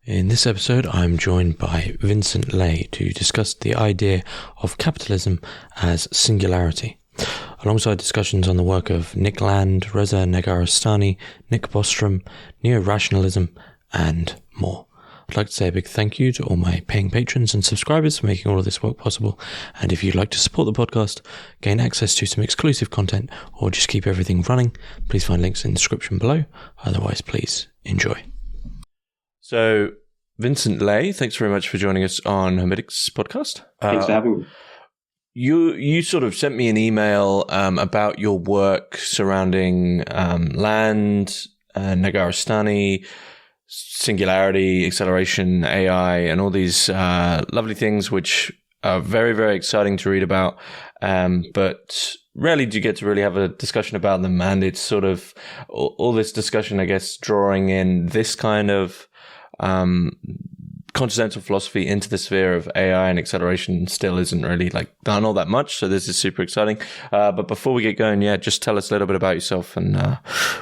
In this episode, I'm joined by Vincent Lê to discuss the idea of capitalism as singularity, alongside discussions on the work of Nick Land, Reza Negarestani, Nick Bostrom, Neorationalism, and more. I'd like to say a big thank you to all my paying patrons and subscribers for making all of this work possible. And if you'd like to support the podcast, gain access to some exclusive content, or just keep everything running, please find links in the description below. Otherwise, please enjoy. So, Vincent Lê, thanks very much for joining us on Hermitix podcast. Thanks for having me. You sort of sent me an email about your work surrounding Land, Negarestani, Singularity, acceleration, AI, and all these lovely things, which are very, very exciting to read about. But rarely do you get to really have a discussion about them. And it's sort of all this discussion, I guess, drawing in this kind of continental philosophy into the sphere of AI and acceleration still isn't really done all that much. So this is super exciting. But before we get going, just tell us a little bit about yourself and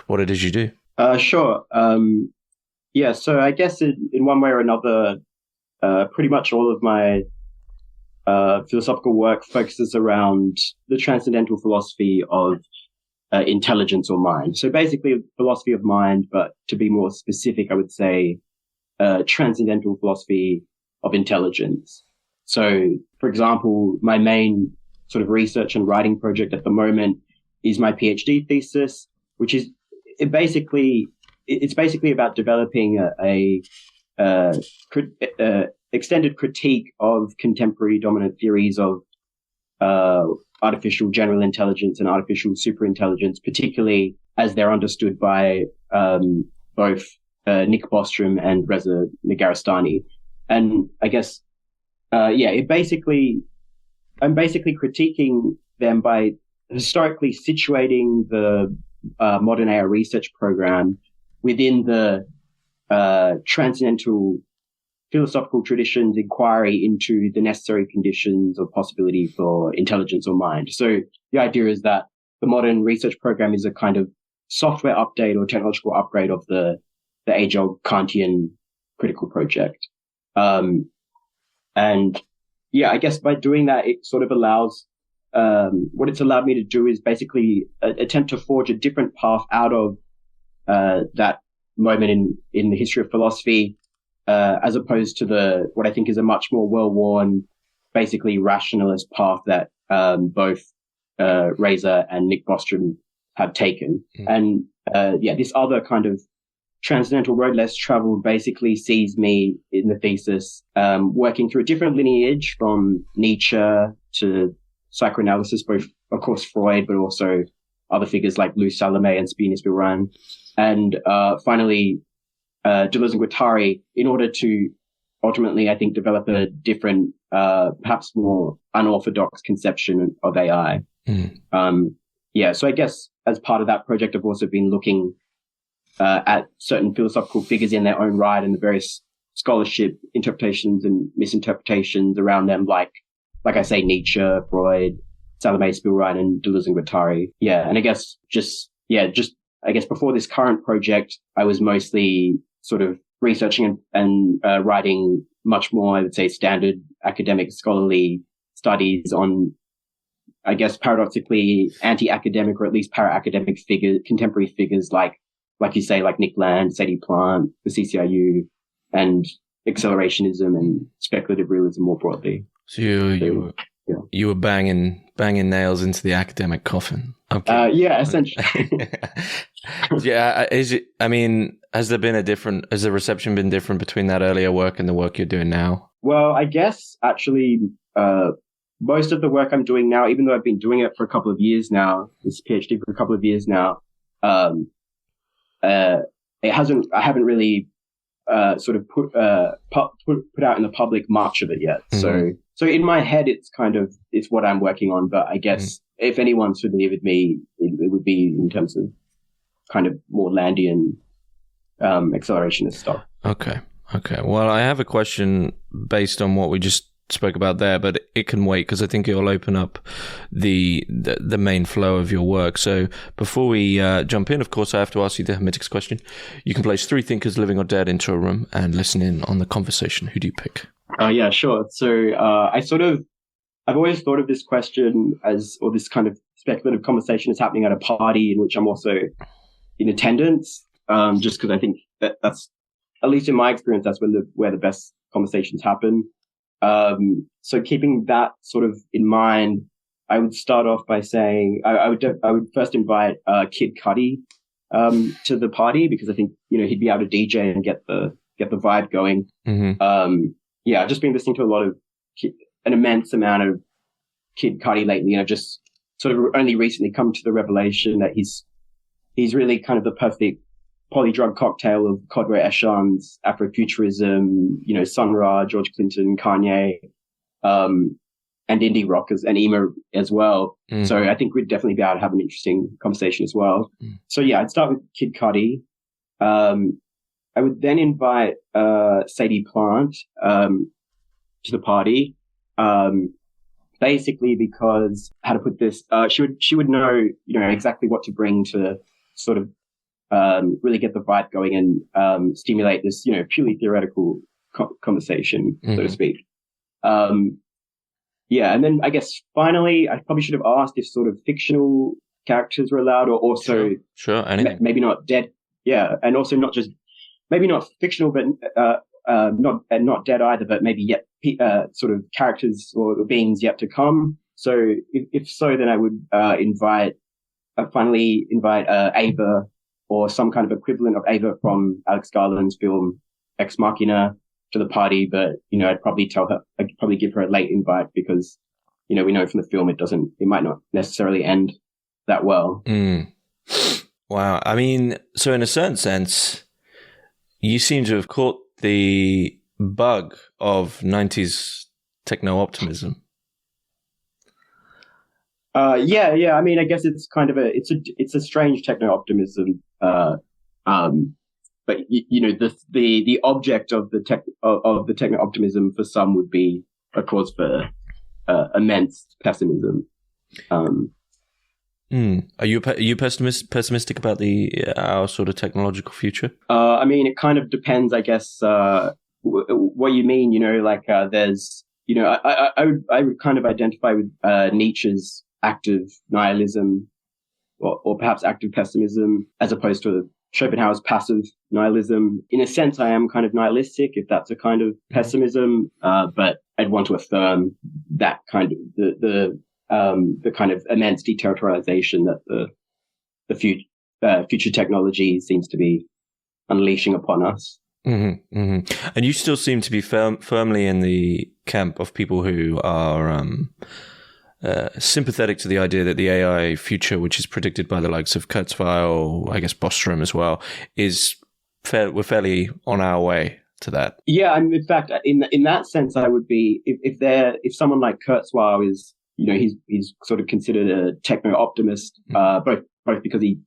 what it is you do. Sure. So I guess in one way or another, pretty much all of my philosophical work focuses around the transcendental philosophy of intelligence or mind. So basically philosophy of mind, but to be more specific, I would say transcendental philosophy of intelligence. So, for example, my main sort of research and writing project at the moment is my PhD thesis, which is basically about developing a extended critique of contemporary dominant theories of artificial general intelligence and artificial superintelligence, particularly as they're understood by both Nick Bostrom and Reza Negarestani. And I guess, I'm basically critiquing them by historically situating the modern AI research program within the transcendental philosophical tradition's inquiry into the necessary conditions of possibility for intelligence or mind. So the idea is that the modern research program is a kind of software update or technological upgrade of the age-old Kantian critical project. I guess by doing that, it sort of allows, what it's allowed me to do is basically attempt to forge a different path out of that moment in the history of philosophy, as opposed to what I think is a much more well-worn, basically rationalist path that both Reza and Nick Bostrom have taken. And this other kind of transcendental road less traveled basically sees me in the thesis working through a different lineage from Nietzsche to psychoanalysis, both, of course, Freud, but also other figures like Louis Salome and Spinoza, and finally Deleuze and Guattari, in order to ultimately, I think, develop a different, perhaps more unorthodox conception of AI. So I guess as part of that project, I've also been looking at certain philosophical figures in their own right and the various scholarship interpretations and misinterpretations around them, like I say, Nietzsche, Freud, Salome, Spielrein, and Deleuze and Guattari. And I guess I guess before this current project, I was mostly sort of researching and writing much more, I would say, standard academic scholarly studies on, I guess, paradoxically anti-academic or at least para-academic contemporary figures like you say, like Nick Land, Sadie Plant, the CCIU, and accelerationism and speculative realism more broadly. So you were banging nails into the academic coffin. Okay. Essentially. Is it? I mean, has the reception been different between that earlier work and the work you're doing now? Well, I guess actually, most of the work I'm doing now, even though I've been doing it for a couple of years now, this PhD for a couple of years now, I haven't really sort of put out in the public much of it yet. Mm-hmm. So in my head, it's what I'm working on. But I guess if anyone's familiar with me, it would be in terms of kind of more Landian accelerationist stuff. Okay. Well, I have a question based on what we just spoke about there, but it can wait because I think it'll open up the main flow of your work. So before we jump in, of course, I have to ask you the Hermitix question. You can place 3 thinkers, living or dead, into a room and listen in on the conversation. Who do you pick? Yeah, sure. So I've always thought of this question or this kind of speculative conversation is happening at a party in which I'm also in attendance, just because I think that's, at least in my experience, that's where the best conversations happen. So keeping that sort of in mind, I would start off by saying I would first invite Kid Cudi to the party, because I think he'd be able to DJ and get the vibe going. Mm-hmm. I've just been listening to an immense amount of Kid Cudi lately, and I've just sort of only recently come to the revelation that he's really kind of the perfect polydrug cocktail of Kodwe Eshans, Afrofuturism, Sun Ra, George Clinton, Kanye, and indie rockers and emo as well. Mm. So I think we'd definitely be able to have an interesting conversation as well. Mm. So I'd start with Kid Cudi. I would then invite Sadie Plant to the party. Basically because, how to put this, she would know exactly what to bring to sort of really get the vibe going and stimulate this purely theoretical conversation, mm-hmm. so to speak. And then I guess finally I probably should have asked if sort of fictional characters were allowed, or also sure anything. Maybe not dead, and also not just maybe not fictional, but not dead either, but maybe yet sort of characters or beings yet to come. So if so, then I would finally invite Ava, or some kind of equivalent of Ava from Alex Garland's film Ex Machina, to the party. But I'd probably give her a late invite, because we know from the film it might not necessarily end that well. Mm. Wow. I mean, so in a certain sense, you seem to have caught the bug of 90s techno-optimism. I mean, I guess it's kind of it's a strange techno-optimism. But the object of the techno-optimism for some would be a cause for immense pessimism. Are you pessimistic about our sort of technological future? I mean, it kind of depends, I guess, what you mean. There's, I would kind of identify with Nietzsche's active nihilism, or perhaps active pessimism, as opposed to Schopenhauer's passive nihilism. In a sense, I am kind of nihilistic, if that's a kind of pessimism, but I'd want to affirm that kind of the kind of immense deterritorialization that the future technology seems to be unleashing upon us. Mm-hmm, mm-hmm. And you still seem to be firmly in the camp of people who are sympathetic to the idea that the AI future, which is predicted by the likes of Kurzweil, I guess Bostrom as well, we're fairly on our way to that. Yeah, and in fact, in that sense, I would be if someone like Kurzweil is, he's sort of considered a techno-optimist, both because he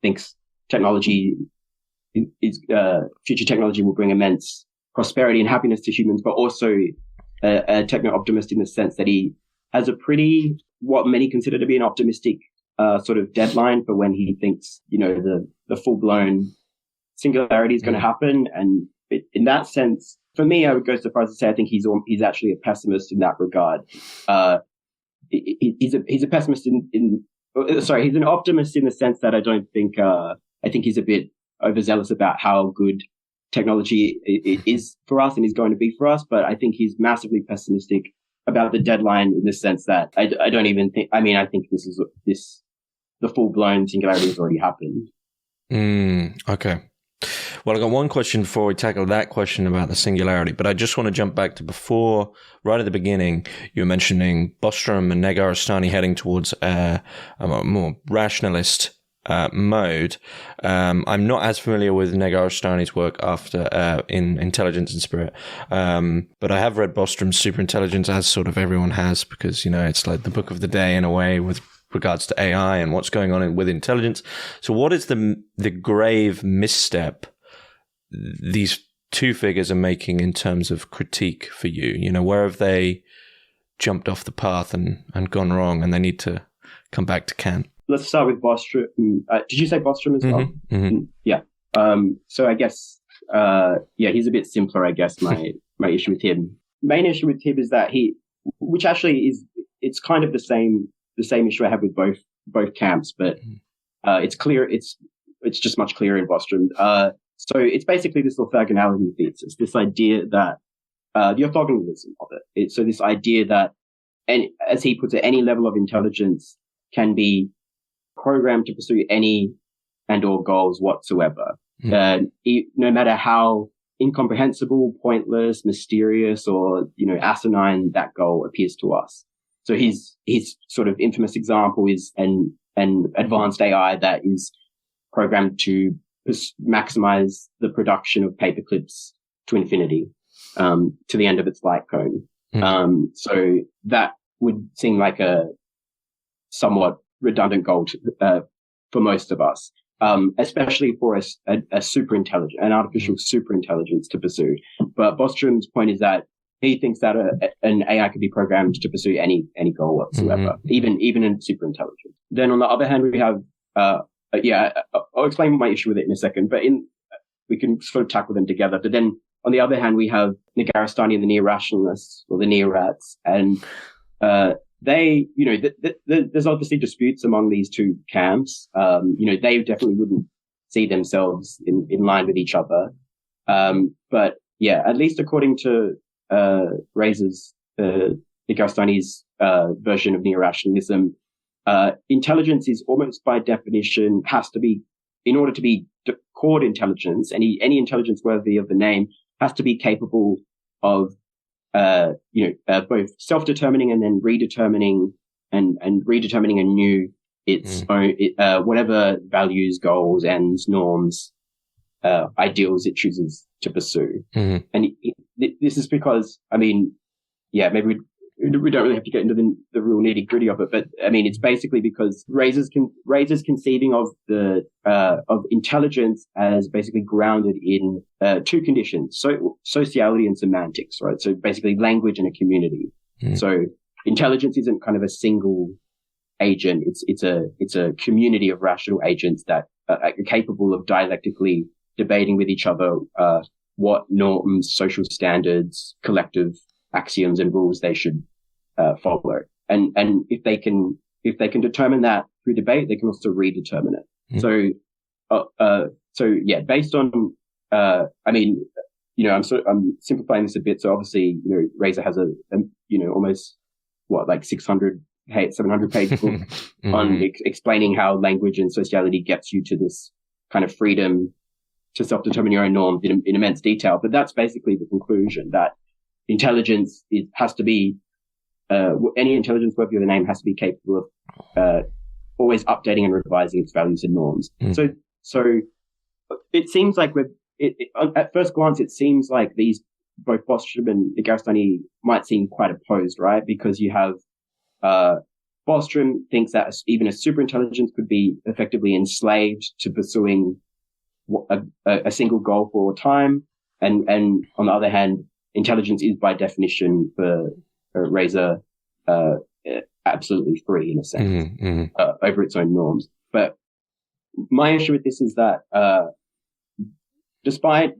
thinks technology is future technology will bring immense prosperity and happiness to humans, but also a techno-optimist in the sense that he has a pretty, what many consider to be an optimistic sort of deadline for when he thinks, the full-blown singularity is going to happen. And in that sense, for me, I would go so far as to say I think he's actually a pessimist in that regard. He's a pessimist he's an optimist in the sense that I think he's a bit overzealous about how good technology is for us and is going to be for us. But I think he's massively pessimistic about the deadline, in the sense that I don't even think, I think the full-blown singularity has already happened. Okay. Well, I got one question before we tackle that question about the singularity, but I just want to jump back to before, right at the beginning, you were mentioning Bostrom and Negarestani heading towards a more rationalist mode. I'm not as familiar with Negarestani's work after in Intelligence and Spirit, but I have read Bostrom's Superintelligence, as sort of everyone has, because it's like the book of the day in a way with regards to AI and what's going on with intelligence. So what is the grave misstep these two figures are making in terms of critique for you? You know, where have they jumped off the path and gone wrong, and they need to come back to Kant? Let's start with Bostrom. Did you say Bostrom as well? Mm-hmm. Yeah. So I guess, he's a bit simpler, I guess, my issue with him. Main issue with him is that which actually it's kind of the same issue I have with both camps, but it's clear, it's just much clearer in Bostrom. So it's basically this orthogonality thesis, this idea that, the orthogonalism of it. So this idea that, and as he puts it, any level of intelligence can be programmed to pursue any and all goals whatsoever. No matter how incomprehensible, pointless, mysterious, or, asinine that goal appears to us. So his sort of infamous example is an advanced AI that is programmed to maximize the production of paper clips to infinity, to the end of its light cone. So that would seem like a somewhat redundant goal for most of us, especially for a super intelligent, an artificial super intelligence to pursue. But Bostrom's point is that he thinks that an AI could be programmed to pursue any goal whatsoever, even in super intelligence. Then on the other hand, we have, I'll explain my issue with it in a second, but we can sort of tackle them together. But then on the other hand, we have Negarestani and the Neorationalists, or the Neorats, and they, there's obviously disputes among these two camps. They definitely wouldn't see themselves in line with each other. But yeah, at least according to Reza's, Negarestani's version of Neorationalism, intelligence is almost by definition has to be, in order to be called intelligence, any intelligence worthy of the name has to be capable of both self-determining and then redetermining and redetermining anew its own, whatever values, goals, ends, norms, ideals it chooses to pursue. And this is because, maybe we don't really have to get into the real nitty gritty of it, but it's basically because Reza's conceiving of of intelligence as basically grounded in two conditions: sociality and semantics, right? So basically language and a community. So intelligence isn't kind of a single agent; it's a community of rational agents that are capable of dialectically debating with each other what norms, social standards, collective axioms and rules they should follow, and if they can determine that through debate, they can also redetermine it. So based on I'm simplifying this a bit. So obviously, Reza has a almost 700 page book on explaining how language and sociality gets you to this kind of freedom to self-determine your own norms in immense detail. But that's basically the conclusion, that intelligence has to be, any intelligence worthy of the name has to be capable of always updating and revising its values and norms. So it seems like at first glance, it seems like these, both Bostrom and Negarestani, might seem quite opposed, right? Because you have Bostrom thinks that even a superintelligence could be effectively enslaved to pursuing a single goal for all time, and on the other hand, intelligence is by definition for Reza absolutely free in a sense over its own norms. But my issue with this is that despite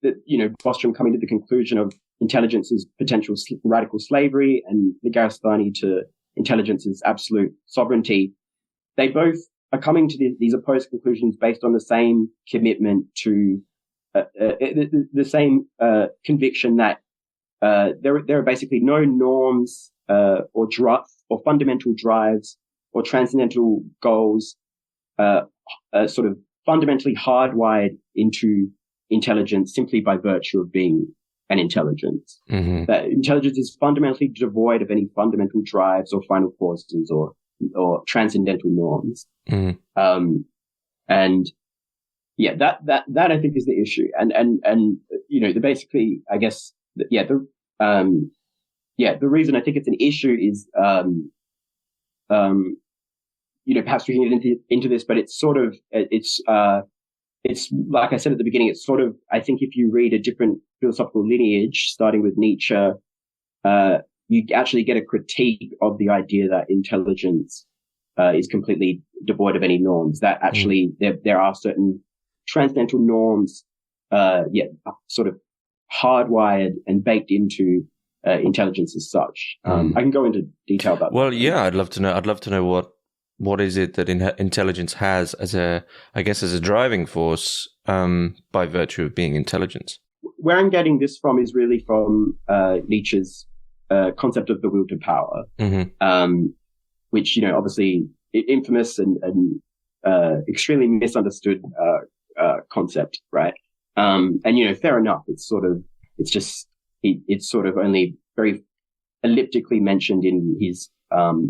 Bostrom coming to the conclusion of intelligence's potential radical slavery and Negarestani to intelligence's absolute sovereignty, they both are coming to these opposed conclusions based on the same commitment to the same conviction that there are basically no norms or fundamental drives or transcendental goals sort of fundamentally hardwired into intelligence simply by virtue of being an intelligence. That intelligence is fundamentally devoid of any fundamental drives or final causes or transcendental norms. And yeah, that I think is the issue. And basically, I guess, the reason I think it's an issue is, perhaps we can get into this, but it's sort of, it's like I said at the beginning, it's sort of, I think if you read a different philosophical lineage, starting with Nietzsche, you actually get a critique of the idea that intelligence is completely devoid of any norms, that actually there are certain transcendental norms, sort of hardwired and baked into intelligence as such. I can go into detail about that. Well, yeah, I'd love to know what is it that intelligence has as a driving force by virtue of being intelligence. Where I'm getting this from is really from Nietzsche's concept of the will to power, which, obviously infamous and extremely misunderstood concept, right? And fair enough. It's sort of only very elliptically mentioned in his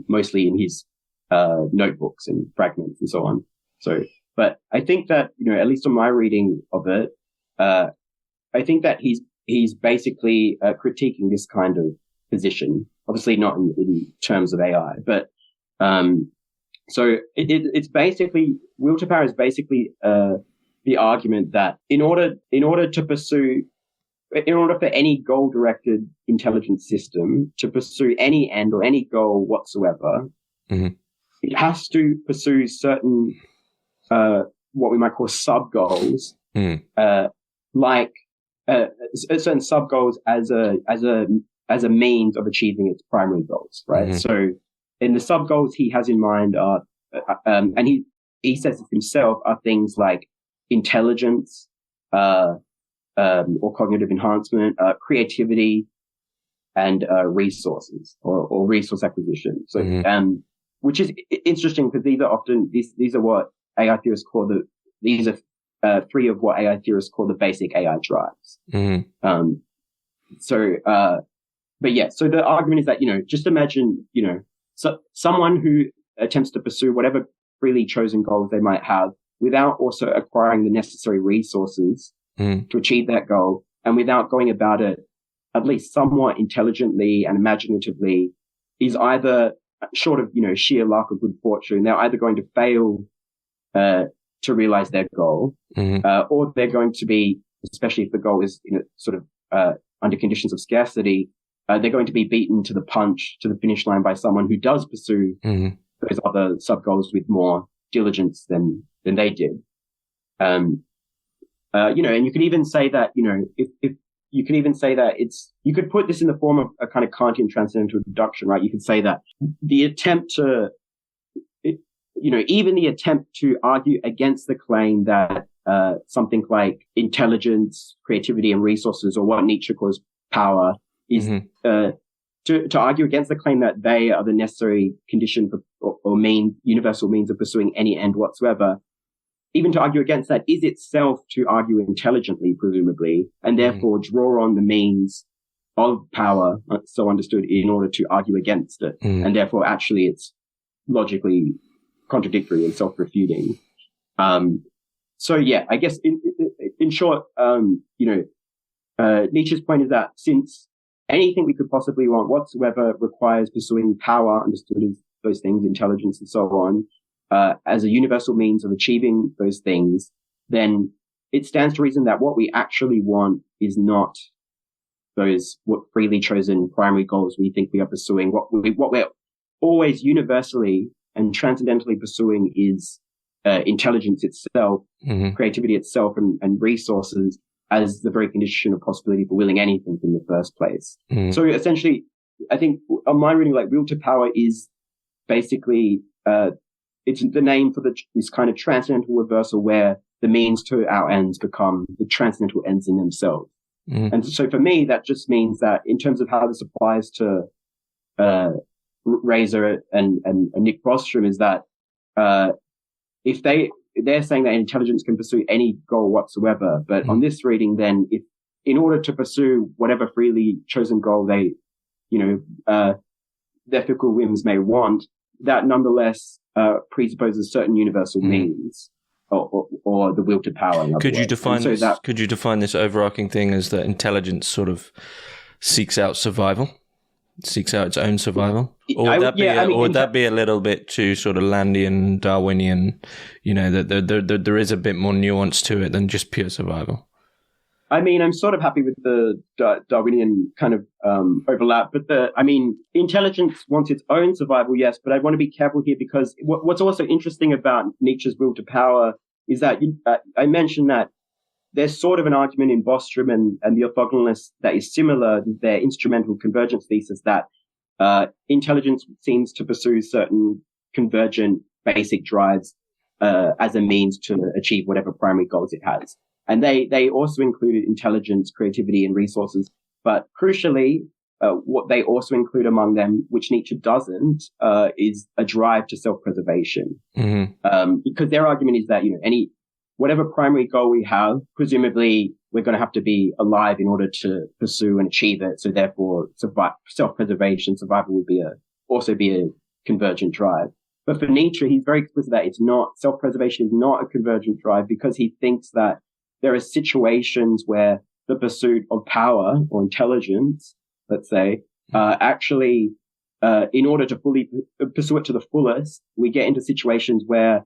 mostly in his notebooks and fragments and so on. So, but I think that at least on my reading of it, I think that he's basically critiquing this kind of position. Obviously, not in terms of AI, but so it's basically will to power is basically the argument that in order for any goal-directed intelligence system to pursue any end or any goal whatsoever, it has to pursue certain what we might call sub-goals, like certain sub-goals as a means of achieving its primary goals, right? So, in the sub-goals he has in mind are, and he says it himself, are things like intelligence, or cognitive enhancement, creativity, and resources or resource acquisition. So, which is interesting because these are what AI theorists call three of what AI theorists call the basic AI drives. But yeah, so the argument is that just imagine someone who attempts to pursue whatever freely chosen goals they might have without also acquiring the necessary resources to achieve that goal, and without going about it at least somewhat intelligently and imaginatively, is either, short of sheer luck or good fortune, they're either going to fail to realize their goal, or they're going to be, especially if the goal is sort of under conditions of scarcity, they're going to be beaten to the punch, to the finish line, by someone who does pursue those other sub goals with more diligence than they did. And you could even say that, if you could even say that you could put this in the form of a kind of Kantian transcendental deduction, right? You could say that the attempt to, even the attempt to argue against the claim that something like intelligence, creativity, and resources, or what Nietzsche calls power, is to argue against the claim that they are the necessary condition for, or universal means of pursuing any end whatsoever. Even to argue against that is itself to argue intelligently, presumably, and therefore draw on the means of power, so understood, in order to argue against it. And therefore, actually, it's logically contradictory and self-refuting. So yeah, I guess in short, Nietzsche's point is that since anything we could possibly want whatsoever requires pursuing power, understood as those things, intelligence and so on, as a universal means of achieving those things, then it stands to reason that what we actually want is not those freely chosen primary goals we think we are pursuing. What we're always universally and transcendentally pursuing is intelligence itself, creativity itself, and resources as the very condition of possibility for willing anything in the first place. So essentially, I think on my reading, like, will to power is basically it's the name for this kind of transcendental reversal where the means to our ends become the transcendental ends in themselves. And so for me, that just means that in terms of how this applies to Reza and Nick Bostrom, is that if they're saying that intelligence can pursue any goal whatsoever, but on this reading, then if in order to pursue whatever freely chosen goal they, their fickle whims may want, that nonetheless presupposes certain universal means, or the will to power. Could you define this overarching thing as that intelligence sort of seeks out survival? seeks out its own survival? Or would that be a little bit too sort of Landian, Darwinian, that there is a bit more nuance to it than just pure survival? I mean, I'm sort of happy with the Darwinian kind of overlap, but intelligence wants its own survival, yes, but I want to be careful here because what's also interesting about Nietzsche's will to power is that I mentioned that there's sort of an argument in Bostrom and the orthogonalists that is similar to their instrumental convergence thesis that intelligence seems to pursue certain convergent basic drives as a means to achieve whatever primary goals it has. And they also included intelligence, creativity, and resources. But crucially, what they also include among them, which Nietzsche doesn't, is a drive to self-preservation. Mm-hmm. Because their argument is that, whatever primary goal we have, presumably we're going to have to be alive in order to pursue and achieve it. So therefore, self-preservation, survival would also be a convergent drive. But for Nietzsche, he's very explicit that self-preservation is not a convergent drive because he thinks that there are situations where the pursuit of power or intelligence, let's say, actually, in order to fully pursue it to the fullest, we get into situations where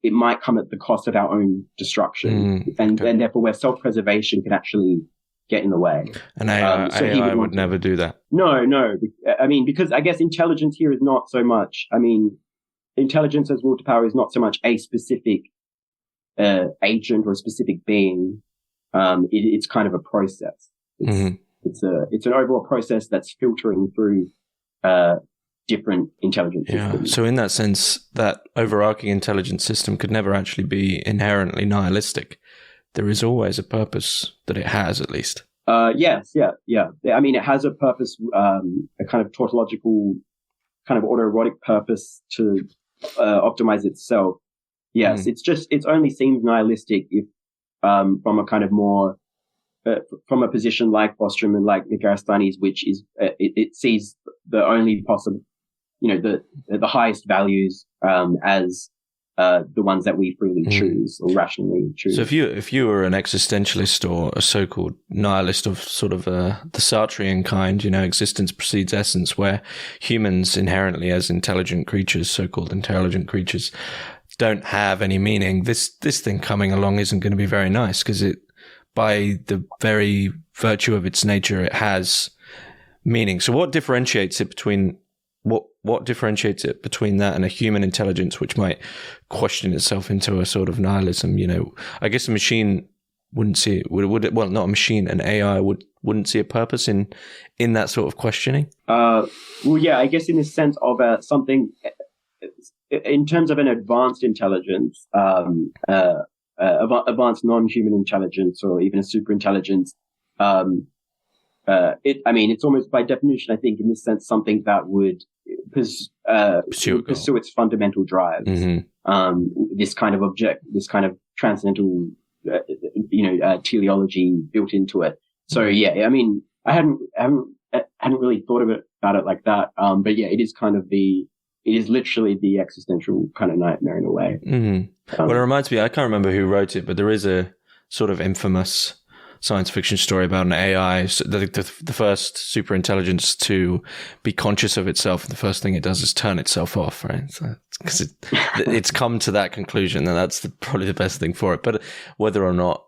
it might come at the cost of our own destruction, and therefore where self-preservation can actually get in the way. And AI would never do that. No. I mean, because I guess intelligence here is not so much. I mean, intelligence as will to power is not so much a specific agent or a specific being. It's kind of a process. It's an overall process that's filtering through different intelligence systems. So in that sense, that overarching intelligence system could never actually be inherently nihilistic. There is always a purpose that it has, at least. Yes, yeah. I mean, it has a purpose, a kind of tautological, kind of autoerotic purpose to optimize itself. Yes, it only seems nihilistic if, from a kind of more, from a position like Bostrom and like Negarestani's, which is, it sees the only possible, the highest values, as, the ones that we freely choose or rationally choose. So if you were an existentialist or a so-called nihilist of sort of the Sartrean kind, existence precedes essence, where humans inherently as intelligent creatures, so-called intelligent creatures, don't have any meaning, this thing coming along isn't going to be very nice because it, by the very virtue of its nature, it has meaning. So what differentiates it between that and a human intelligence, which might question itself into a sort of nihilism? I guess a machine wouldn't see it. Would it? Well, not a machine, an AI wouldn't see a purpose in that sort of questioning. Well, yeah, I guess in the sense of something, in terms of an advanced intelligence, advanced non-human intelligence, or even a super intelligence. It's almost by definition, I think, in this sense, something that would pursue its fundamental drives. This kind of transcendental, teleology built into it. So yeah, I mean, I hadn't really thought about it like that. But yeah, it is literally the existential kind of nightmare in a way. Well, it reminds me, I can't remember who wrote it, but there is a sort of infamous science fiction story about an AI, the first super intelligence to be conscious of itself. And the first thing it does is turn itself off, right? Because it's come to that conclusion, and that's probably the best thing for it. But whether or not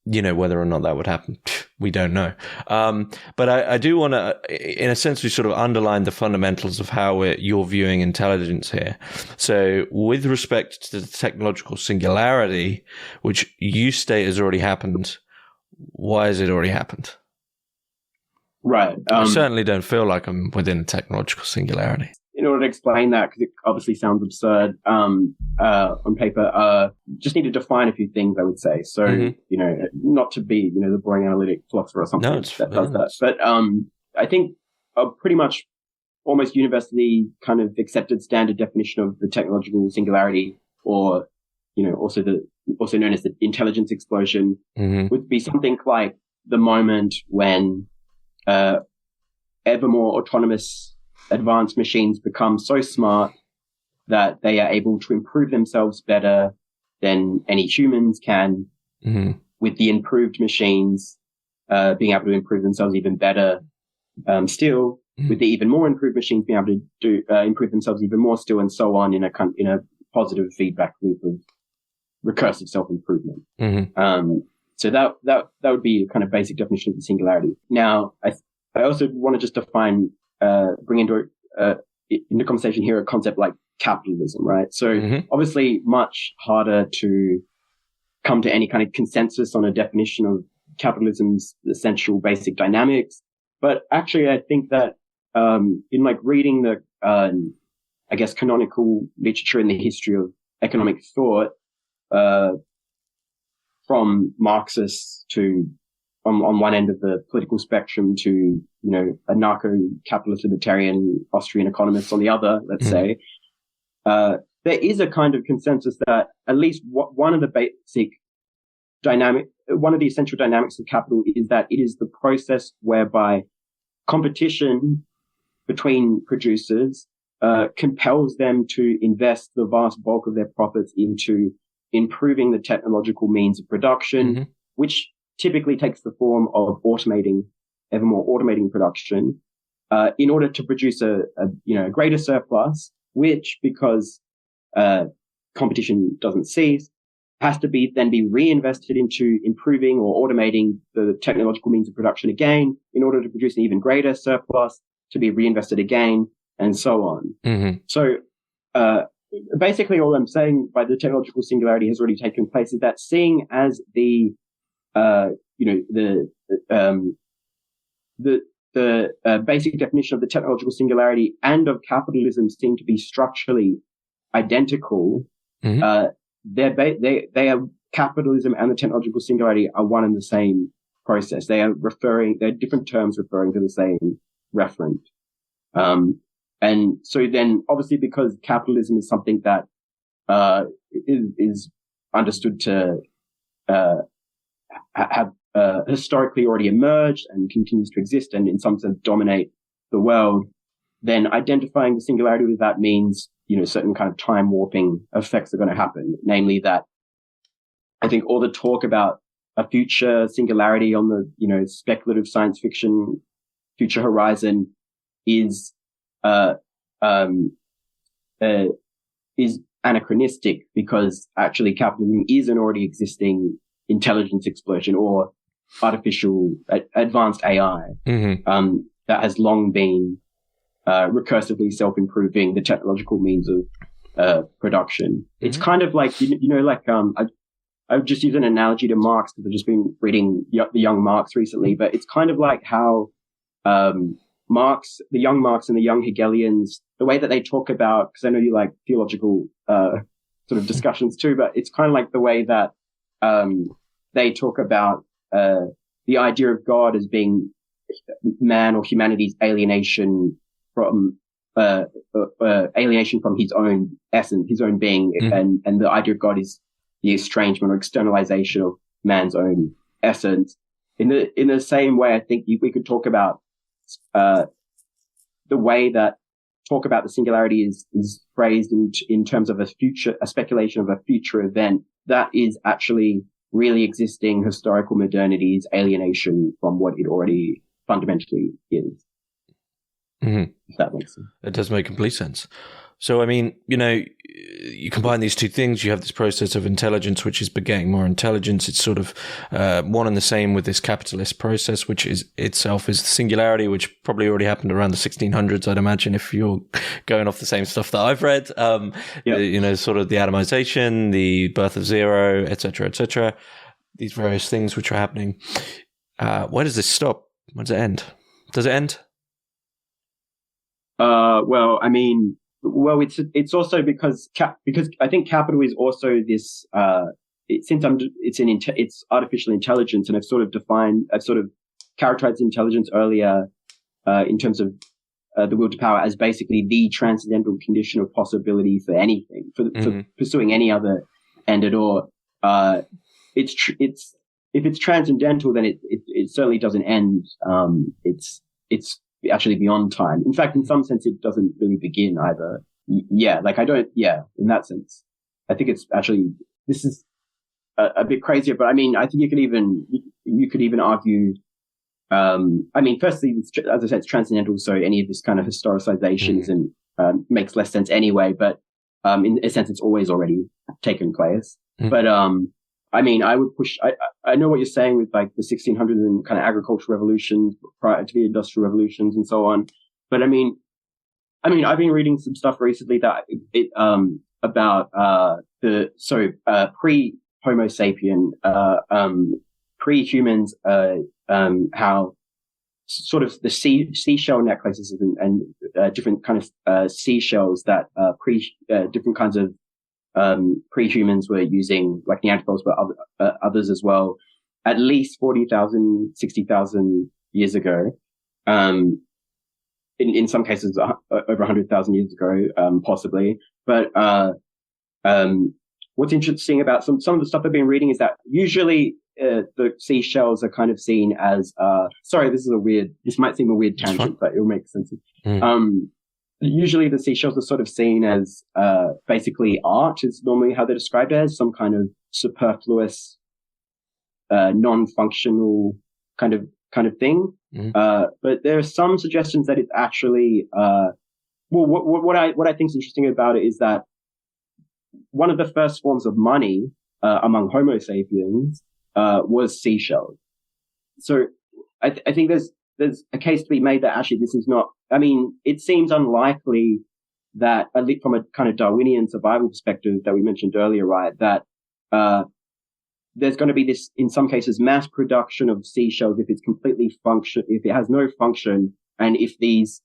that would happen, we don't know. But I do want to, in a sense, we sort of underline the fundamentals of how you're viewing intelligence here. So with respect to the technological singularity, which you state has already happened, why has it already happened? Right. I certainly don't feel like I'm within a technological singularity. In order to explain that, because it obviously sounds absurd on paper, just need to define a few things, I would say. So, not to be, the boring analytic philosopher or something that does that. But I think a pretty much almost universally kind of accepted standard definition of the technological singularity, or, also known as the intelligence explosion, would be something like the moment when ever more autonomous advanced machines become so smart that they are able to improve themselves better than any humans can, with the improved machines being able to improve themselves even better still, with the even more improved machines being able to do improve themselves even more still, and so on in a positive feedback loop of recursive self-improvement. So that would be a kind of basic definition of the singularity. Now, I also want to just define, bring into conversation here a concept like capitalism, right? So obviously much harder to come to any kind of consensus on a definition of capitalism's essential basic dynamics. But actually, I think that in like reading the, I guess, canonical literature in the history of economic thought, from Marxists to on one end of the political spectrum to, anarcho-capitalist libertarian Austrian economists on the other, let's say, there is a kind of consensus that at least one of the essential dynamics of capital is that it is the process whereby competition between producers compels them to invest the vast bulk of their profits into improving the technological means of production, which typically takes the form of ever more automating production, in order to produce a greater surplus, which, because competition doesn't cease, has to then be reinvested into improving or automating the technological means of production again, in order to produce an even greater surplus to be reinvested again, and so on. So, basically all I'm saying by the technological singularity has already taken place is that seeing as the basic definition of the technological singularity and of capitalism seem to be structurally identical, they are capitalism and the technological singularity are one and the same process. They're different terms referring to the same referent. And so then obviously because capitalism is something that, is understood to, have, historically already emerged and continues to exist and in some sense dominate the world, then identifying the singularity with that means, certain kind of time warping effects are going to happen. Namely that I think all the talk about a future singularity on the, speculative science fiction future horizon is anachronistic, because actually capitalism is an already existing intelligence explosion or artificial advanced AI that has long been recursively self-improving the technological means of production. It's kind of like I've just used an analogy to Marx because I've just been reading the young Marx recently, but it's kind of like how Marx, the young Marx and the young Hegelians, the way that they talk about, because I know you like theological sort of discussions too, but it's kind of like the way that they talk about the idea of God as being man or humanity's alienation from his own essence, his own being, and the idea of God is the estrangement or externalization of man's own essence. In the same way, I think we could talk about the way that talk about the singularity is phrased in terms of a speculation of a future event that is actually really existing historical modernity's alienation from what it already fundamentally is. If that makes sense. It does make complete sense. So, I mean, you combine these two things, you have this process of intelligence, which is begetting more intelligence. It's sort of one and the same with this capitalist process, which is itself is the singularity, which probably already happened around the 1600s, I'd imagine, if you're going off the same stuff that I've read. Sort of the atomization, the birth of zero, etc., these various things which are happening. Where does this stop? Where does it end? Does it end? It's also because I think capital is also this, it's artificial intelligence, and I've sort of characterized intelligence earlier, in terms of, the will to power as basically the transcendental condition of possibility for anything, for pursuing any other end at all. If it's transcendental, then it certainly doesn't end. It's actually beyond time. In fact, in some sense, it doesn't really begin either. In that sense, I think it's actually, this is a bit crazier, but I mean, I think you could even argue, I mean, firstly, as I said, it's transcendental, so any of this kind of historicization isn't makes less sense anyway. But in a sense, it's always already taken place. But I mean, I would push. I know what you're saying with like the 1600s and kind of agricultural revolutions prior to the industrial revolutions and so on. But I mean, I've been reading some stuff recently that about pre Homo sapien, pre humans, how sort of the seashell necklaces and different kind of seashells that different kinds of pre-humans were using, like Neanderthals, but others as well, at least 40,000, 60,000 years ago. In some cases, over 100,000 years ago, possibly. But what's interesting about some of the stuff I've been reading is that usually the seashells are kind of seen as sorry, this might seem a weird tangent, but it'll make sense. Usually the seashells are sort of seen as basically art is normally how they're described as, some kind of superfluous, non-functional kind of thing. But there are some suggestions that it's actually what I think is interesting about it is that one of the first forms of money among Homo sapiens was seashells. So I think there's a case to be made that actually this is not. I mean, it seems unlikely that, at least from a kind of Darwinian survival perspective that we mentioned earlier, right, that there's going to be this, in some cases, mass production of seashells if if it has no function, and if these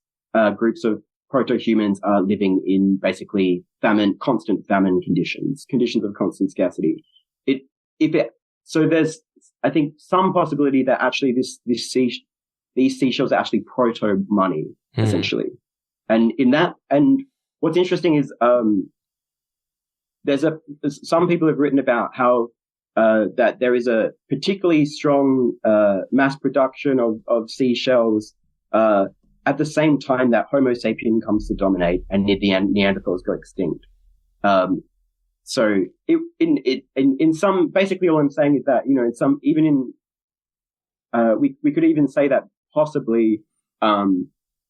groups of proto-humans are living in basically constant famine conditions of constant scarcity. So there's, I think, some possibility that actually these seashells are actually proto-money, essentially. And what's interesting is, some people have written about how, that there is a particularly strong, mass production of seashells, at the same time that Homo sapien comes to dominate and the Neanderthals go extinct. So in some, basically all I'm saying is that, we could even say that possibly,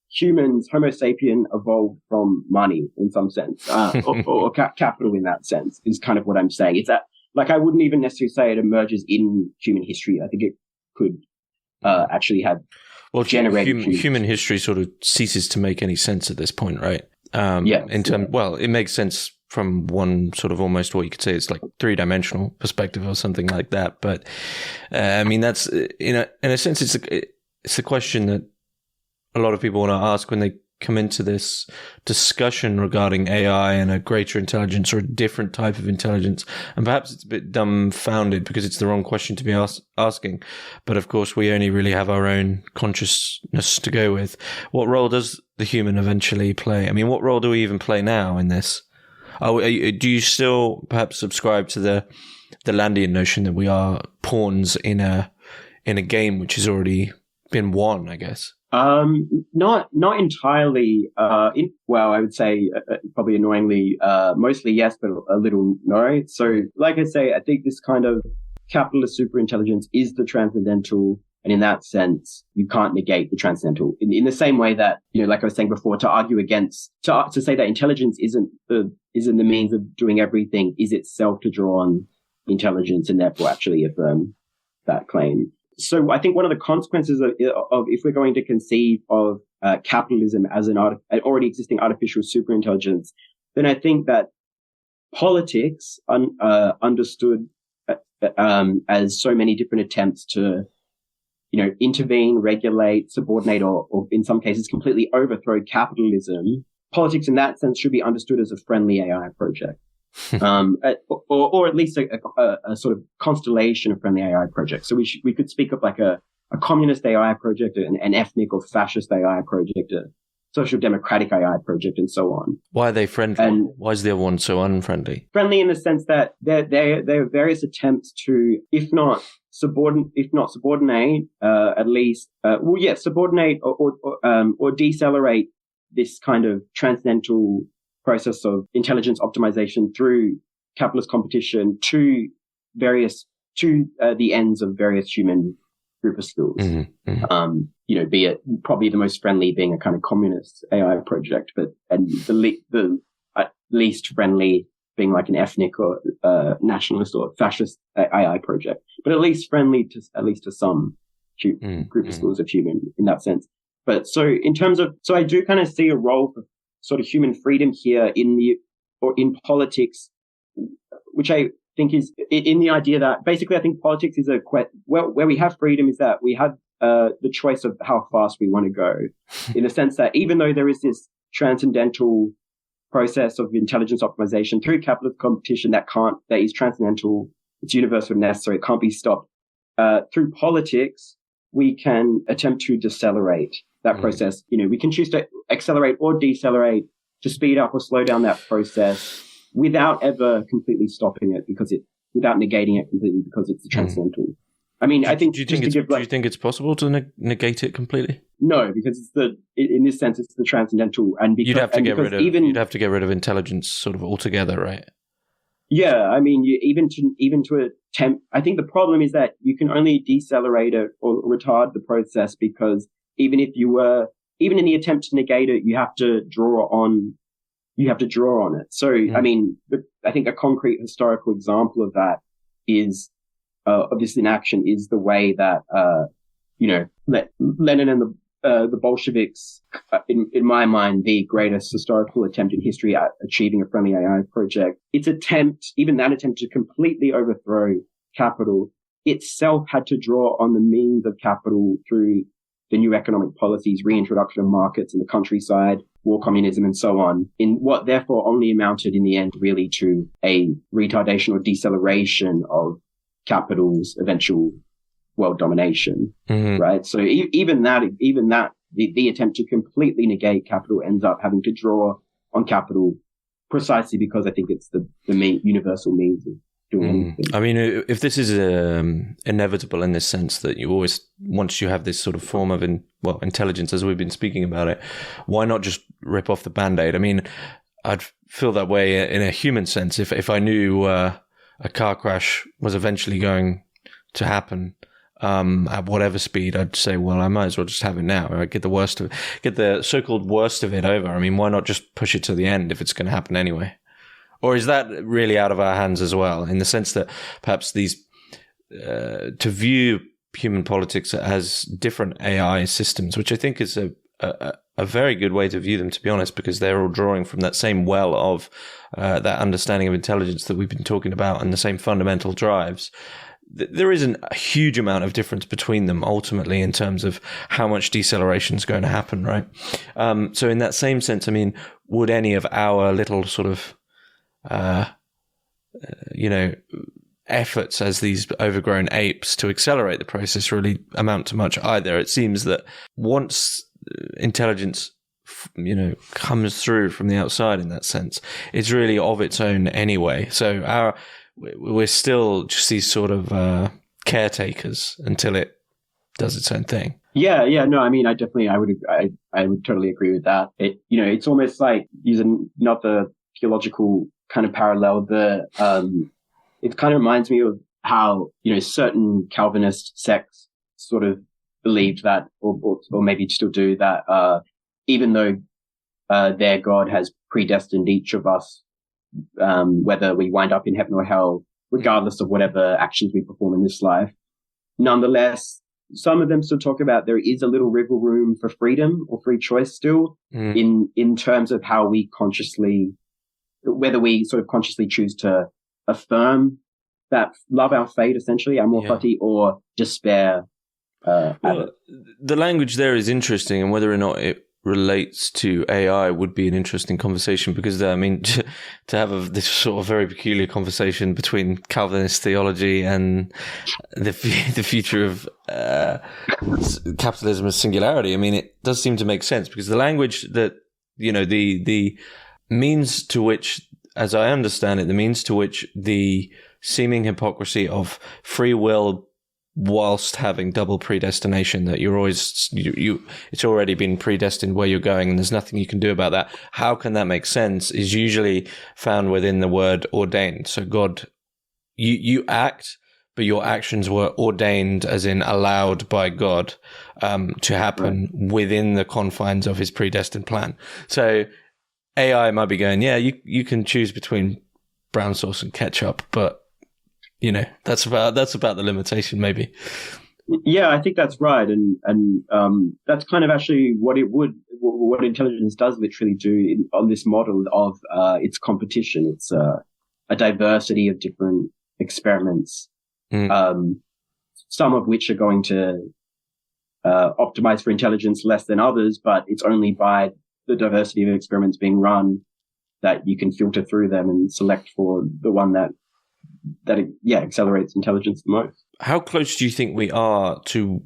humans, Homo sapien, evolved from money in some sense, or capital in that sense, is kind of what I'm saying. It's that, like, I wouldn't even necessarily say it emerges in human history. I think it could actually have generated human history sort of ceases to make any sense at this point, right? Well, it makes sense from one sort of almost what you could say is like 3-dimensional perspective or something like that. But I mean, that's in a sense, it's a question that a lot of people want to ask when they come into this discussion regarding AI and a greater intelligence or a different type of intelligence. And perhaps it's a bit dumbfounded because it's the wrong question to be asking. But of course, we only really have our own consciousness to go with. What role does the human eventually play? I mean, what role do we even play now in this? Do you still perhaps subscribe to the Landian notion that we are pawns in a game which has already been won, I guess? Not entirely. Well, I would say probably annoyingly, mostly yes, but a little no. So, like I say, I think this kind of capitalist superintelligence is the transcendental, and in that sense, you can't negate the transcendental. In the same way that, like I was saying before, to argue against, to say that intelligence isn't the means of doing everything, is itself to draw on intelligence, and therefore actually affirm that claim. So I think one of the consequences of if we're going to conceive of capitalism as an already existing artificial superintelligence, then I think that politics, understood as so many different attempts to, intervene, regulate, subordinate, or in some cases completely overthrow capitalism, politics in that sense should be understood as a friendly AI project. Or at least a sort of constellation of friendly AI projects. So we could speak of like a communist AI project, an ethnic or fascist AI project, a social democratic AI project, and so on. Why are they friendly? And why is the other one so unfriendly? Friendly in the sense that there are various attempts to, if not subordinate, at least subordinate or decelerate this kind of transcendental process of intelligence optimization through capitalist competition to the ends of various human schools. Mm-hmm. Mm-hmm. Be it probably the most friendly being a kind of communist AI project, and the least friendly being like an ethnic or nationalist or fascist AI project, but at least friendly to some group of schools of human in that sense. But so I do kind of see a role for sort of human freedom here in politics, which I think is in the idea that basically I think politics is where we have freedom is that we have the choice of how fast we want to go, in the sense that even though there is this transcendental process of intelligence optimization through capitalist competition that is transcendental, it's universal and necessary, it can't be stopped. Through politics, we can attempt to decelerate that process. We can choose to accelerate or decelerate, to speed up or slow down that process without ever completely stopping it, without negating it completely, because it's transcendental. I mean, I think. Do you think it's possible to negate it completely? No, because in this sense, it's the transcendental, and because you'd have to get rid of intelligence sort of altogether, right? Yeah, I mean, even to attempt. I think the problem is that you can only decelerate it or retard the process, because even in the attempt to negate it, you have to draw on it. So, I mean, I think a concrete historical example of that is. Of this inaction is the way that, Lenin and the Bolsheviks, in my mind, the greatest historical attempt in history at achieving a friendly AI project. Even that attempt to completely overthrow capital itself had to draw on the means of capital through the new economic policies, reintroduction of markets in the countryside, war communism, and so on, in what therefore only amounted in the end really to a retardation or deceleration of capital's eventual world domination, right? So even that, the attempt to completely negate capital ends up having to draw on capital, precisely because I think it's the universal means of doing anything. I mean, if this is inevitable in this sense that you always, once you have this sort of form of intelligence, as we've been speaking about it, why not just rip off the Band-Aid? I mean, I'd feel that way in a human sense. If I knew a car crash was eventually going to happen at whatever speed, I'd say, well, I might as well just have it now. Or get the so-called worst of it over. I mean, why not just push it to the end if it's going to happen anyway? Or is that really out of our hands as well, in the sense that perhaps these to view human politics as different AI systems, which I think is a very good way to view them, to be honest, because they're all drawing from that same well of that understanding of intelligence that we've been talking about, and the same fundamental drives. There isn't a huge amount of difference between them ultimately in terms of how much deceleration is going to happen, right? So in that same sense, I mean, would any of our little sort of, efforts as these overgrown apes to accelerate the process really amount to much either? It seems that once intelligence, comes through from the outside in that sense, it's really of its own anyway. So we're still just these sort of caretakers until it does its own thing. Yeah, no, I mean, I would totally agree with that. It's almost like, using not the theological kind of parallel, it kind of reminds me of how, certain Calvinist sects sort of believed that, or maybe still do that, even though their God has predestined each of us, whether we wind up in heaven or hell, regardless of whatever actions we perform in this life. Nonetheless, some of them still talk about there is a little wiggle room for freedom or free choice still, in terms of how whether we sort of consciously choose to affirm that love our fate, essentially, amor fati, or despair. The language there is interesting, and whether or not it relates to AI would be an interesting conversation, because I mean, to have this sort of very peculiar conversation between Calvinist theology and the future of capitalism as singularity, I mean, it does seem to make sense, because the language that, the means to which, as I understand it, the means to which the seeming hypocrisy of free will whilst having double predestination, that you're always, it's already been predestined where you're going and there's nothing you can do about that. How can that make sense is usually found within the word ordained. So God, you act, but your actions were ordained, as in allowed by God, to happen within the confines of his predestined plan. So AI might be going, yeah, you can choose between brown sauce and ketchup, but that's about the limitation, maybe. Yeah, I think that's right, and that's kind of actually what intelligence does literally do on this model of its competition. It's a diversity of different experiments, some of which are going to optimize for intelligence less than others, but it's only by the diversity of experiments being run that you can filter through them and select for the one that accelerates intelligence the most. How close do you think we are to,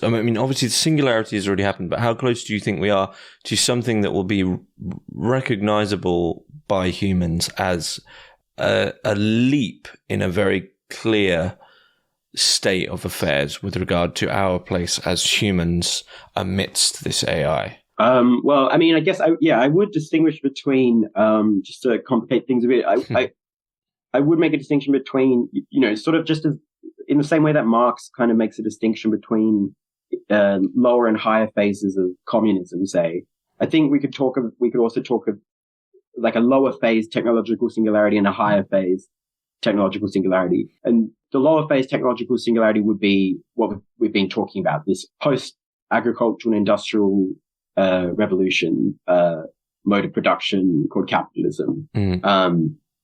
I mean, obviously the singularity has already happened, but how close do you think we are to something that will be recognizable by humans as a leap in a very clear state of affairs with regard to our place as humans amidst this AI? Well, I mean, I guess I would distinguish between, just to complicate things a bit, I would make a distinction between, sort of just as in the same way that Marx kind of makes a distinction between lower and higher phases of communism, say. I think we could also talk of like a lower phase technological singularity and a higher phase technological singularity. And the lower phase technological singularity would be what we've been talking about, this post-agricultural and industrial revolution mode of production called capitalism.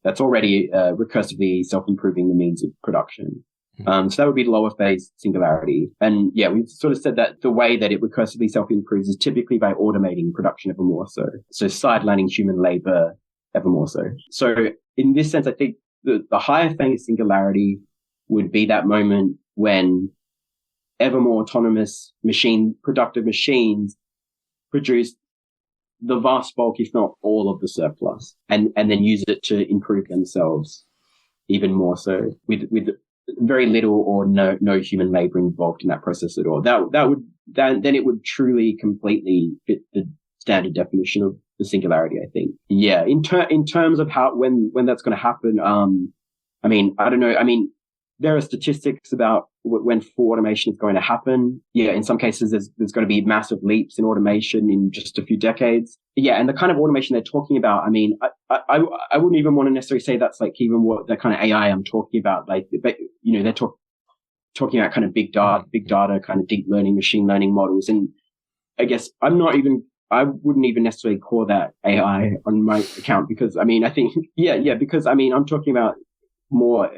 That's already recursively self-improving the means of production. So that would be the lower phase singularity. And yeah, we've sort of said that the way that it recursively self-improves is typically by automating production ever more so. So sidelining human labor ever more so. So in this sense, I think the higher phase singularity would be that moment when ever more autonomous productive machines produce the vast bulk, if not all, of the surplus, and then use it to improve themselves even more so with very little or no human labor involved in that process at all. Then it would truly completely fit the standard definition of the singularity, I think. Yeah. In terms of when that's going to happen, I mean, I don't know. I mean, there are statistics about when full automation is going to happen. Yeah, in some cases, there's going to be massive leaps in automation in just a few decades. Yeah, and the kind of automation they're talking about, I mean, I wouldn't even want to necessarily say that's like even what the kind of AI I'm talking about. Like, they're talking about kind of big data, kind of deep learning, machine learning models. And I guess I wouldn't even necessarily call that AI on my account because, I mean, I think, because, I mean, I'm talking about more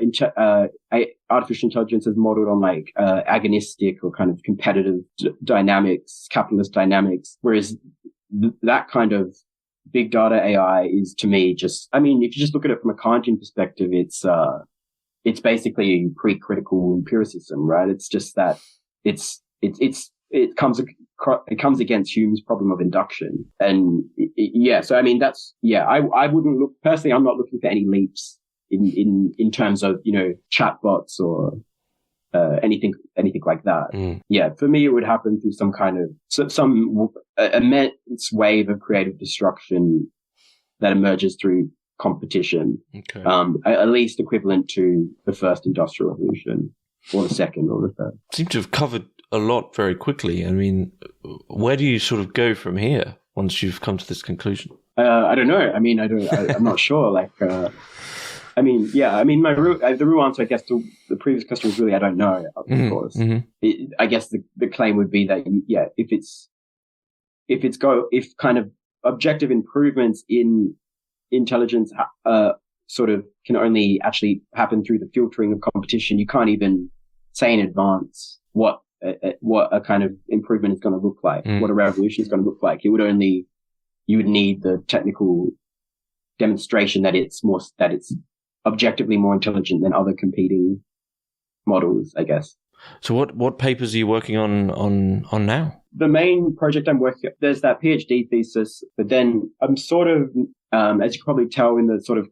artificial intelligence is modeled on like agonistic or kind of competitive dynamics, capitalist dynamics, whereas that kind of big data AI is, to me, just, I mean, if you just look at it from a Kantian perspective, it's basically pre-critical empiricism, right? It's just that it comes against Hume's problem of induction. And so I mean, I wouldn't look, personally, I'm not looking for any leaps in terms of, chatbots or anything like that. Yeah, for me, it would happen through some kind of some immense wave of creative destruction that emerges through competition. Okay. At least equivalent to the first industrial revolution, or the second, or the third. Seem to have covered a lot very quickly. I mean, where do you sort of go from here once you've come to this conclusion? I don't know. I mean, I'm not sure. Like. I mean, yeah. I mean, the real answer, I guess, to the previous question was really, I don't know. Of course, I guess the claim would be that, if kind of objective improvements in intelligence, sort of can only actually happen through the filtering of competition, you can't even say in advance what a kind of improvement is going to look like, what a revolution is going to look like. You would need the technical demonstration that it's objectively more intelligent than other competing models, I guess. So what papers are you working on now? The main project I'm working on, there's that PhD thesis, but then I'm sort of, as you can probably tell in the sort of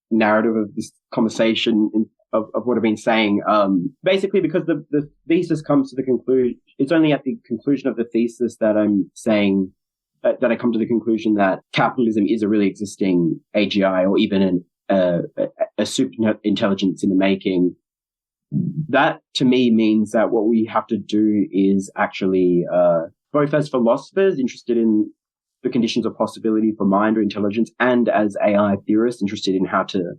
narrative of this conversation of what I've been saying, basically because the thesis comes to the conclusion, it's only at the conclusion of the thesis that I'm saying that I come to the conclusion that capitalism is a really existing AGI, or even a super intelligence in the making that to me means that what we have to do is actually, both as philosophers interested in the conditions of possibility for mind or intelligence, and as AI theorists interested in how to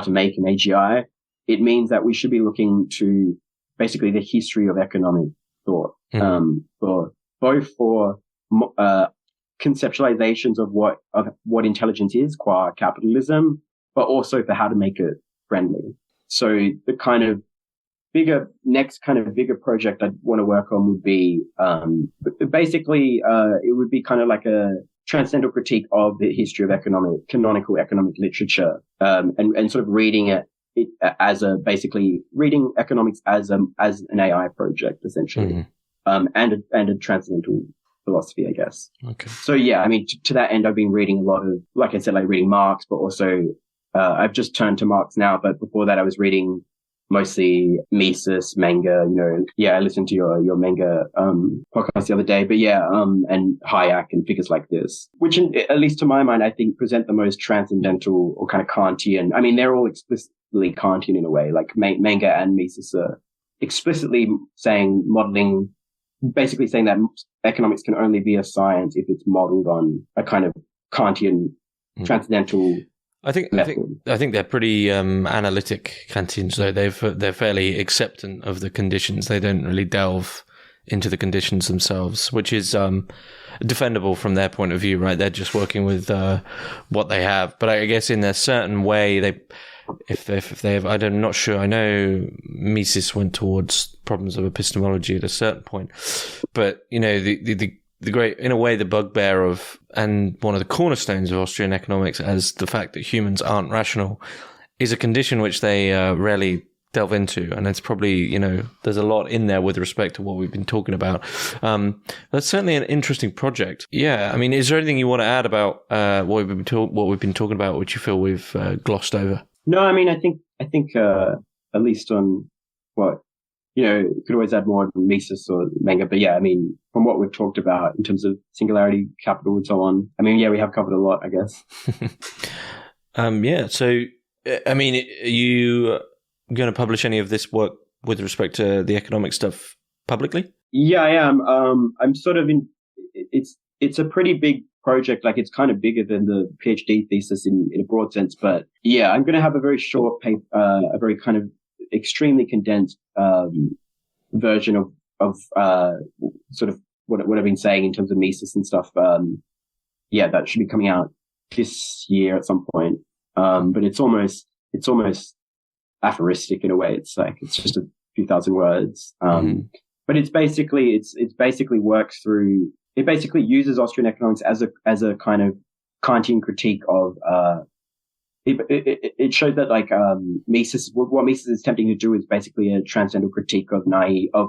make an AGI, it means that we should be looking to basically the history of economic thought, for conceptualizations of what intelligence is qua capitalism, but also for how to make it friendly. So the kind of bigger project I'd want to work on would be, basically, it would be kind of like a transcendental critique of the history of canonical economic literature, and sort of reading it as reading economics as an AI project, essentially, and a transcendental philosophy, I guess. Okay. So yeah, I mean, to that end, I've been reading a lot of, like I said, like reading Marx, but also, I've just turned to Marx now, but before that I was reading mostly Mises, manga, I listened to your manga, podcast the other day, but and Hayek and figures like this, which at least to my mind, I think present the most transcendental or kind of Kantian. I mean, they're all explicitly Kantian in a way, like manga and Mises are explicitly basically saying that economics can only be a science if it's modeled on a kind of Kantian transcendental. I think they're pretty analytic Kantians, though. They're fairly acceptant of the conditions. They don't really delve into the conditions themselves, which is defendable from their point of view, right? They're just working with what they have. But I guess in a certain way, I'm not sure. I know Mises went towards problems of epistemology at a certain point, but the great, in a way, the bugbear of, and one of the cornerstones of Austrian economics as the fact that humans aren't rational is a condition which they rarely delve into. And it's probably, there's a lot in there with respect to what we've been talking about. That's certainly an interesting project. Yeah. I mean, is there anything you want to add about what we've been talking about, which you feel we've glossed over? No, I mean, I think at least on what, you could always add more on Mises or manga, but yeah, I mean, from what we've talked about in terms of singularity, capital, and so on, I mean, yeah, we have covered a lot, I guess. So, I mean, are you going to publish any of this work with respect to the economic stuff publicly? Yeah, I am. I'm sort of it's a pretty big project, like it's kind of bigger than the PhD thesis in a broad sense, but yeah, I'm going to have a very short paper, a very kind of extremely condensed version of sort of what I've been saying in terms of Mises and stuff. That should be coming out this year at some point. But it's almost aphoristic in a way. It's just a few thousand words. But it basically works through. It basically uses Austrian economics as a kind of Kantian critique of. It showed that Mises, what Mises is attempting to do is basically a transcendental critique of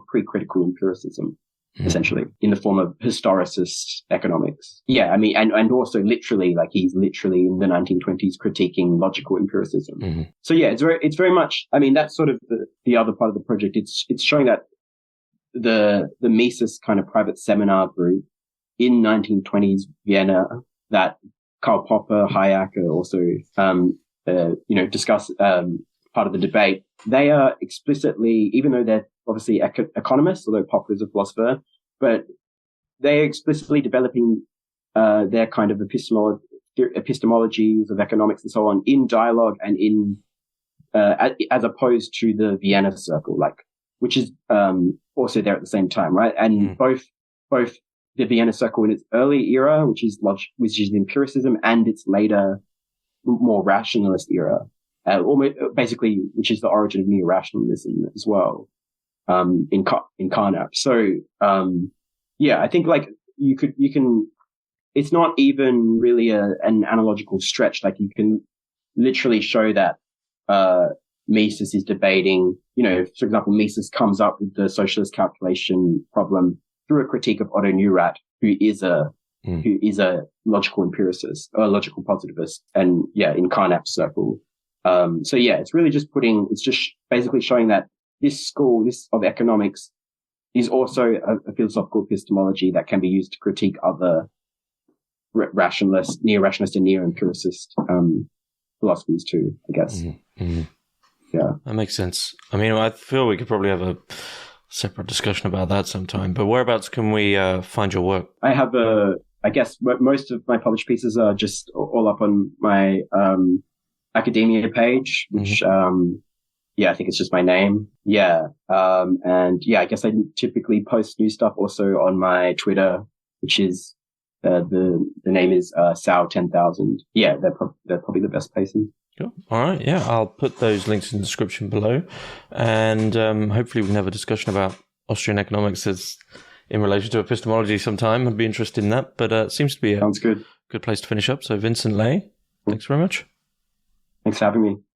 pre-critical empiricism, essentially, in the form of historicist economics. Yeah, I mean, and also literally, he's literally in the 1920s critiquing logical empiricism. So yeah, it's very much, I mean, that's sort of the other part of the project. It's showing that the Mises kind of private seminar group in 1920s Vienna, that Karl Popper, Hayek are also, discuss part of the debate. They are explicitly, even though they're obviously economists, although Popper is a philosopher, but they're explicitly developing their kind of epistemologies of economics and so on in dialogue and in as opposed to the Vienna Circle, which is also there at the same time, right? And both the Vienna Circle in its early era, which is empiricism, and its later, more rationalist era, basically, which is the origin of Neorationalism as well, in Carnap. So, I think you can. It's not even really an analogical stretch. You can literally show that Mises is debating. For example, Mises comes up with the socialist calculation problem through a critique of Otto Neurath, who is a logical empiricist or logical positivist, and in Carnap's circle. It's really just basically showing that this school of economics is also a philosophical epistemology that can be used to critique other neo-rationalist and neo-empiricist philosophies too, I guess. Yeah. That makes sense. I mean, I feel we could probably have a separate discussion about that sometime, but whereabouts can we find your work? I have I guess most of my published pieces are just all up on my academia page, which, I think it's just my name. Yeah. And yeah, I guess I typically post new stuff also on my Twitter, which is, the name is, Sao10,000. Yeah, they're probably the best places. Cool. All right. Yeah, I'll put those links in the description below, and hopefully we can have a discussion about Austrian economics in relation to epistemology sometime. I'd be interested in that, but it seems to be Sounds good. Good place to finish up. So Vincent Lê, thanks very much. Thanks for having me.